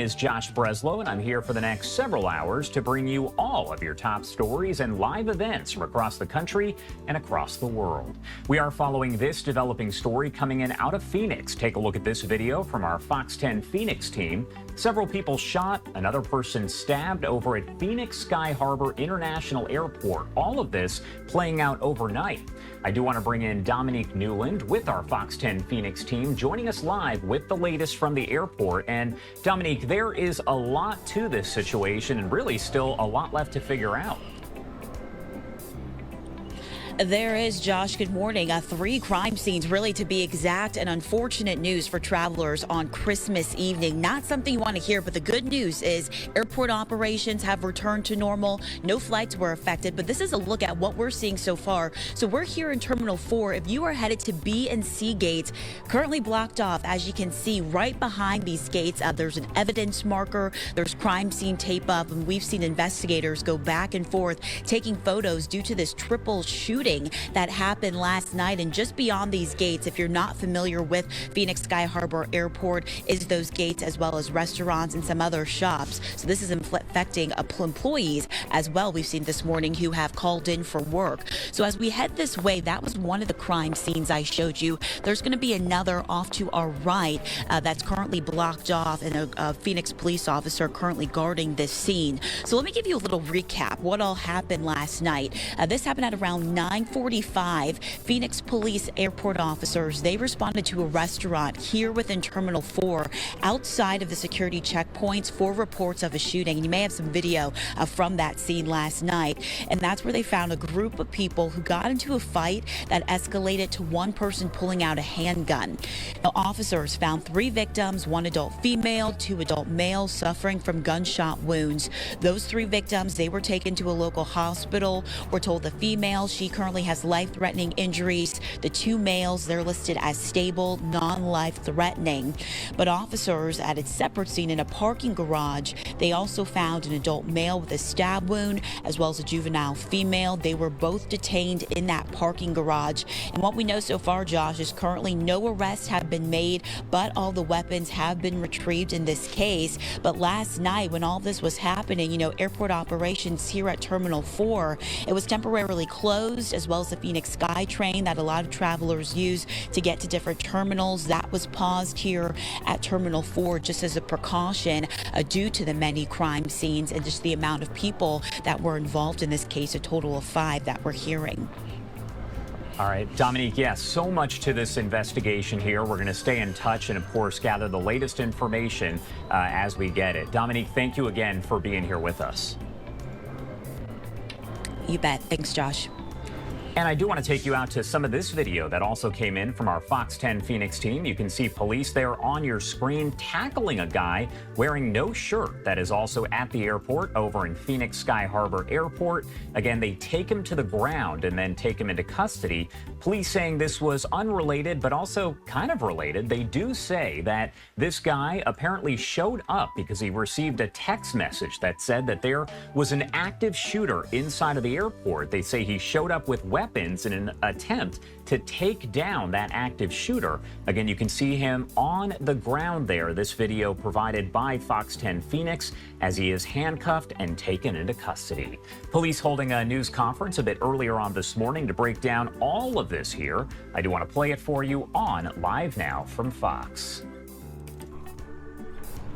Is Josh Breslow, and I'm here for the next several hours to bring you all of your top stories and live events from across the country and across the world. We are following this developing story coming in out of Phoenix. Take a look at this video from our Fox 10 Phoenix team. Several people shot, another person stabbed over at Phoenix Sky Harbor International Airport. All of this playing out overnight. I do want to bring in Dominique Newland with our Fox 10 Phoenix team, joining us live with the latest from the airport. And Dominique, there is a lot to this situation and really still a lot left to figure out. There is, Josh. Good morning. 3 crime scenes, really, to be exact, and unfortunate news for travelers on Christmas evening. Not something you want to hear, but the good news is airport operations have returned to normal. No flights were affected, but this is a look at what we're seeing so far. So we're here in Terminal 4. If you are headed to B and C gates, currently blocked off, as you can see, right behind these gates, there's an evidence marker. There's crime scene tape up, and we've seen investigators go back and forth taking photos due to this triple shooting that happened last night. And just beyond these gates, if you're not familiar with Phoenix Sky Harbor Airport, is those gates as well as restaurants and some other shops. So this is affecting employees as well. We've seen this morning who have called in for work. So as we head this way, that was one of the crime scenes I showed you. There's going to be another off to our right that's currently blocked off, and a Phoenix police officer currently guarding this scene. So let me give you a little recap what all happened last night. This happened at around 9:45. Phoenix police airport officers, they responded to a restaurant here within Terminal 4 outside of the security checkpoints for reports of a shooting. And you may have some video from that scene last night. And that's where they found a group of people who got into a fight that escalated to one person pulling out a handgun. Now, officers found 3 victims, 1 adult female, 2 adult males suffering from gunshot wounds. Those 3 victims, they were taken to a local hospital. We're told the female, she currently has life-threatening injuries. The 2 males, they're listed as stable, non-life-threatening. But officers at a separate scene in a parking garage, they also found an adult male with a stab wound as well as a juvenile female. They were both detained in that parking garage. And what we know so far, Josh, is currently no arrests have been made, but all the weapons have been retrieved in this case. But last night, when all this was happening, airport operations here at Terminal 4, it was temporarily closed, as well as the Phoenix SkyTrain that a lot of travelers use to get to different terminals. That was paused here at Terminal 4 just as a precaution due to the many crime scenes and just the amount of people that were involved in this case, a total of 5 that we're hearing. All right, Dominique, yes, so much to this investigation here. We're going to stay in touch and, of course, gather the latest information as we get it. Dominique, thank you again for being here with us. You bet. Thanks, Josh. And I do want to take you out to some of this video that also came in from our Fox 10 Phoenix team. You can see police there on your screen tackling a guy wearing no shirt that is also at the airport over in Phoenix Sky Harbor Airport. Again, they take him to the ground and then take him into custody. Police saying this was unrelated, but also kind of related. They do say that this guy apparently showed up because he received a text message that said that there was an active shooter inside of the airport. They say he showed up with weapons in an attempt to take down that active shooter. Again, you can see him on the ground there. This video provided by Fox 10 Phoenix as he is handcuffed and taken into custody. Police holding a news conference a bit earlier on this morning to break down all of this here. I do want to play it for you on Live Now from Fox.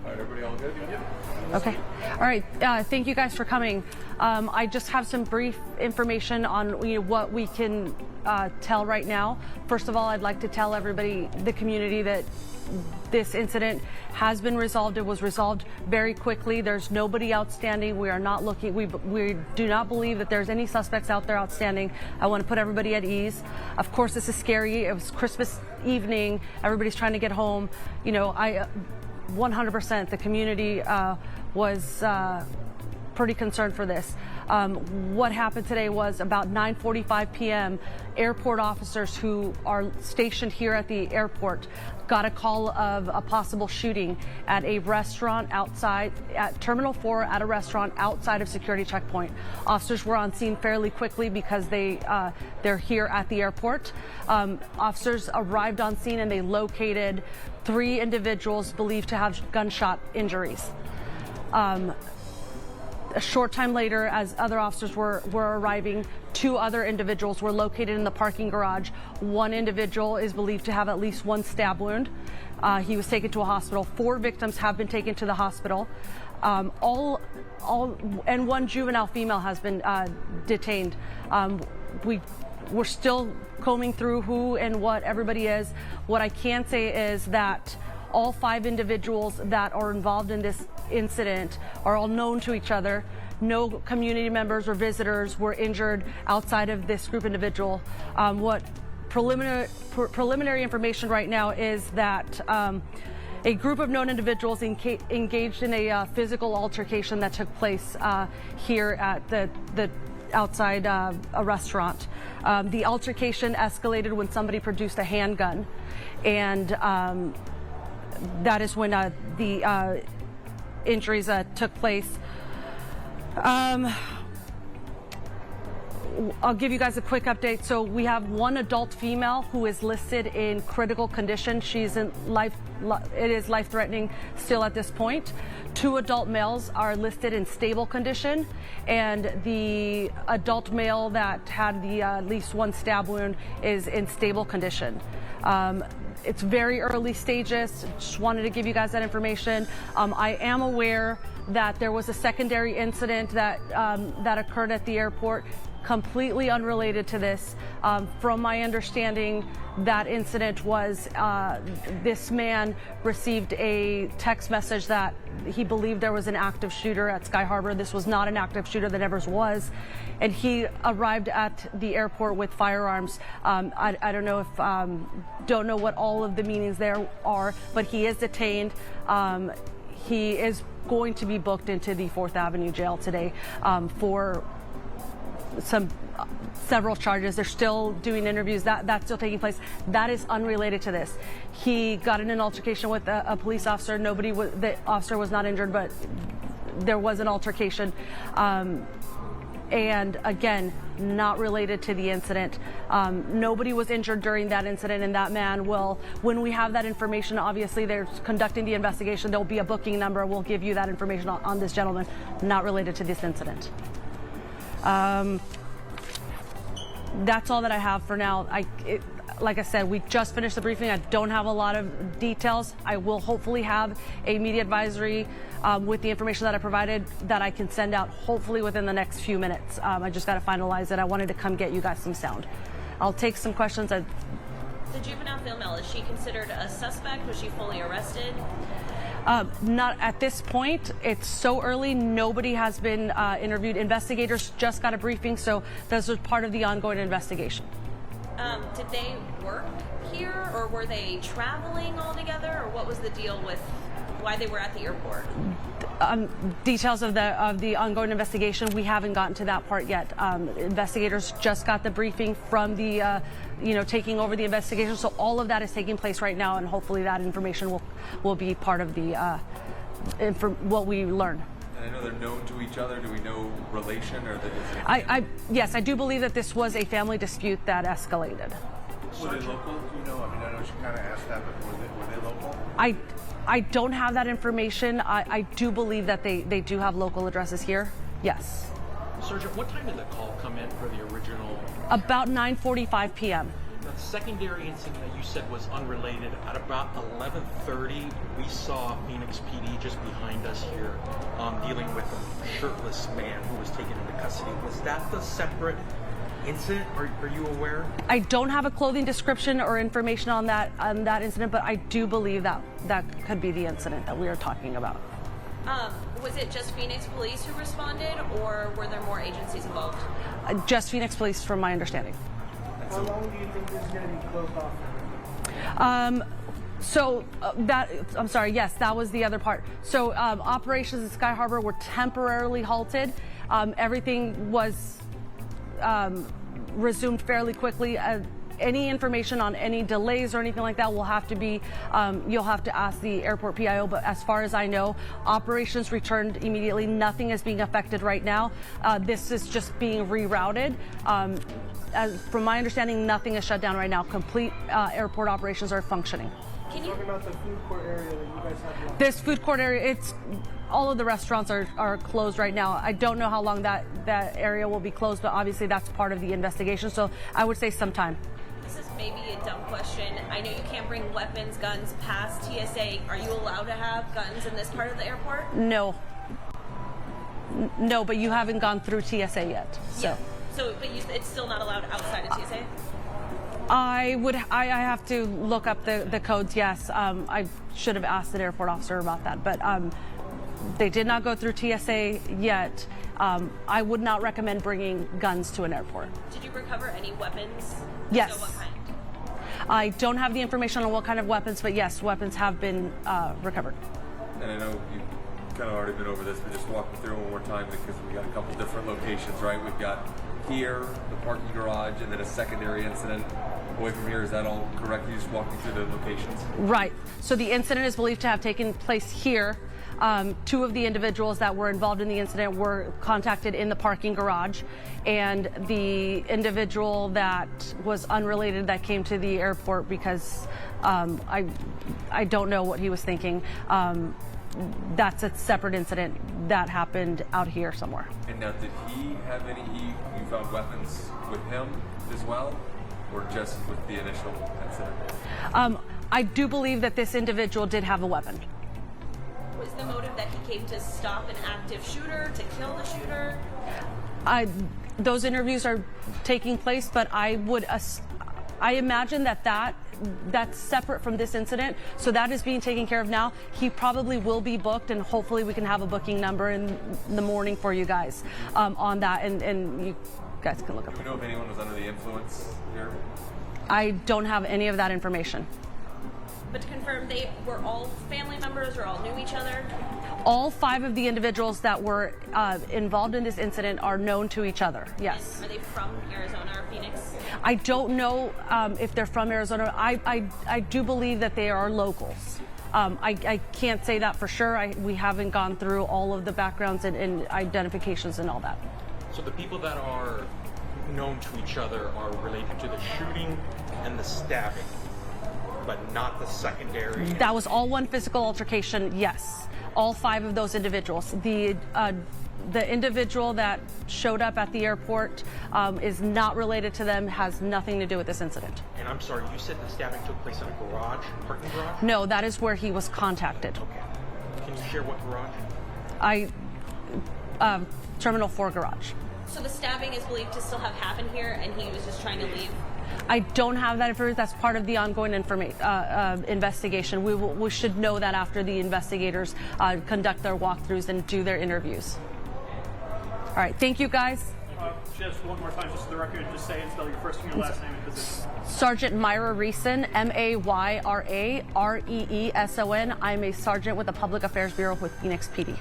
All right, everybody all good? Okay. All right. Thank you guys for coming. I just have some brief information on what we can tell right now. First of all, I'd like to tell everybody, the community, that this incident has been resolved. It was resolved very quickly. There's nobody outstanding. We are not looking. We do not believe that there's any suspects out there outstanding. I want to put everybody at ease. Of course, this is scary. It was Christmas evening. Everybody's trying to get home. 100% the community was pretty concerned for this. What happened today was about 9:45 p.m. airport officers who are stationed here at the airport got a call of a possible shooting at a restaurant outside at Terminal 4 at a restaurant outside of security checkpoint. Officers were on scene fairly quickly because they're here at the airport. Officers arrived on scene and they located 3 individuals believed to have gunshot injuries. A short time later, as other officers were arriving, 2 other individuals were located in the parking garage. 1 individual is believed to have at least 1 stab wound. He was taken to a hospital. 4 victims have been taken to the hospital. And 1 juvenile female has been detained. We're still combing through who and what everybody is. What I can say is that all 5 individuals that are involved in this incident are all known to each other. No community members or visitors were injured outside of this group individual. What preliminary information right now is that a group of known individuals engaged in a physical altercation that took place here at the outside a restaurant. The altercation escalated when somebody produced a handgun, and that is when the injuries took place. I'll give you guys a quick update. So we have 1 adult female who is listed in critical condition. She's in it is life-threatening still at this point. 2 adult males are listed in stable condition, and the adult male that had the at least 1 stab wound is in stable condition. It's very early stages. Just wanted to give you guys that information. I am aware that there was a secondary incident that occurred at the airport, completely unrelated to this. From my understanding, that incident was this man received a text message that he believed there was an active shooter at Sky Harbor. This was not an active shooter, that never was. And he arrived at the airport with firearms. I don't know if, don't know what all of the meanings there are, but he is detained. He is going to be booked into the 4th Avenue jail today for several charges. They're still doing interviews. That's still taking place. That is unrelated to this. He got in an altercation with a police officer. The officer was not injured, but there was an altercation. And again, not related to the incident. Nobody was injured during that incident, and that man will, when we have that information, obviously they're conducting the investigation, there'll be a booking number. We'll give you that information on this gentleman, not related to this incident. That's all that I have for now. Like I said, we just finished the briefing. I don't have a lot of details. I will hopefully have a media advisory with the information that I provided that I can send out hopefully within the next few minutes. I just got to finalize it. I wanted to come get you guys some sound. I'll take some questions. The juvenile female, is she considered a suspect? Was she fully arrested? Not at this point. It's so early. Nobody has been interviewed. Investigators just got a briefing, so this was part of the ongoing investigation. Did they work here, or were they traveling all together, or what was the deal with why they were at the airport? Details of the ongoing investigation, we haven't gotten to that part yet. Investigators just got the briefing from the taking over the investigation, so all of that is taking place right now, and hopefully that information will be part of the what we learn. And I know they're known to each other. Do we know relation, or yes, I do believe that this was a family dispute that escalated. Were they local? Do you know? I mean, I know she kind of asked that, but were they local? I don't have that information. I do believe that they do have local addresses here. Yes. Sergeant, what time did the call come in for the original? About 9:45 p.m. The secondary incident that you said was unrelated. At about 11:30, we saw Phoenix PD just behind us here dealing with a shirtless man who was taken into custody. Was that the separate incident? Are you aware? I don't have a clothing description or information on that incident, but I do believe that could be the incident that we are talking about. Was it just Phoenix Police who responded, or were there more agencies involved? Just Phoenix Police, from my understanding. How long do you think this is going to be closed off? So I'm sorry, yes, that was the other part. So operations at Sky Harbor were temporarily halted. Everything was resumed fairly quickly. Any information on any delays or anything like that will have to be, you'll have to ask the airport PIO. But as far as I know, operations returned immediately. Nothing is being affected right now. This is just being rerouted. From my understanding, nothing is shut down right now. Complete airport operations are functioning. Can you talk about the food court area that you guys have left? This food court area, all of the restaurants are closed right now. I don't know how long that area will be closed, but obviously that's part of the investigation. So I would say sometime. This is maybe a dumb question. I know you can't bring weapons, guns past TSA. Are you allowed to have guns in this part of the airport? No. No, but you haven't gone through TSA yet. So. Yeah. But it's still not allowed outside of TSA? I have to look up the codes, yes. I should have asked an airport officer about that, but they did not go through TSA yet. I would not recommend bringing guns to an airport. Did you recover any weapons? Yes. So what kind? I don't have the information on what kind of weapons, but yes, weapons have been recovered. And I know you've kind of already been over this, but just walk me through it one more time because we got a couple different locations, right? We've got here, the parking garage, and then a secondary incident away from here. Is that all correct? You just walk me through the locations? Right. So the incident is believed to have taken place here. Two of the individuals that were involved in the incident were contacted in the parking garage, and the individual that was unrelated that came to the airport because I don't know what he was thinking. That's a separate incident that happened out here somewhere. And now, did he have any? You found weapons with him as well, or just with the initial incident? I do believe that this individual did have a weapon. Was the motive that he came to stop an active shooter, to kill the shooter? Those interviews are taking place, but I imagine that's separate from this incident, so that is being taken care of now. He probably will be booked, and hopefully we can have a booking number in the morning for you guys on that, and you guys can look up. Do we know if anyone was under the influence here? I don't have any of that information. But to confirm, they were all family members or all knew each other? All 5 of the individuals that were involved in this incident are known to each other, yes. And are they from Arizona or Phoenix? I don't know if they're from Arizona. I do believe that they are locals. I can't say that for sure. We haven't gone through all of the backgrounds and identifications and all that. So the people that are known to each other are related to the shooting and the stabbing, but not the secondary. That was all one physical altercation, yes. All 5 of those individuals. The individual that showed up at the airport is not related to them, has nothing to do with this incident. And I'm sorry, you said the stabbing took place in a garage, parking garage? No, that is where he was contacted. Okay. Can you share what garage? Terminal 4 garage. So the stabbing is believed to still have happened here, and he was just trying to leave? I don't have that information. That's part of the ongoing investigation. We should know that after the investigators conduct their walkthroughs and do their interviews. All right, thank you, guys. Just one more time, just for the record, just say and spell your first and your last name and position. Sergeant Myra Reeson, Mayra Reeson. I'm a sergeant with the Public Affairs Bureau with Phoenix PD.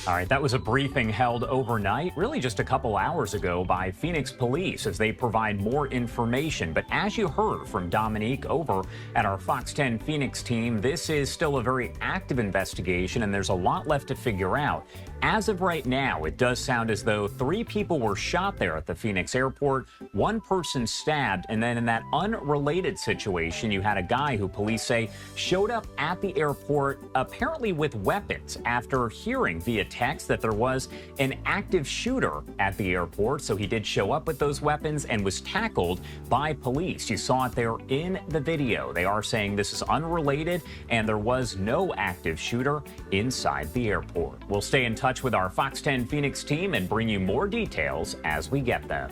All right, that was a briefing held overnight, really just a couple hours ago, by Phoenix Police as they provide more information. But as you heard from Dominique over at our Fox 10 Phoenix team, this is still a very active investigation, and there's a lot left to figure out. As of right now, it does sound as though 3 people were shot there at the Phoenix airport, 1 person stabbed, and then in that unrelated situation, you had a guy who police say showed up at the airport apparently with weapons after hearing via text that there was an active shooter at the airport. So he did show up with those weapons and was tackled by police. You saw it there in the video. They are saying this is unrelated and there was no active shooter inside the airport. We'll stay in touch with our Fox 10 Phoenix team and bring you more details as we get them.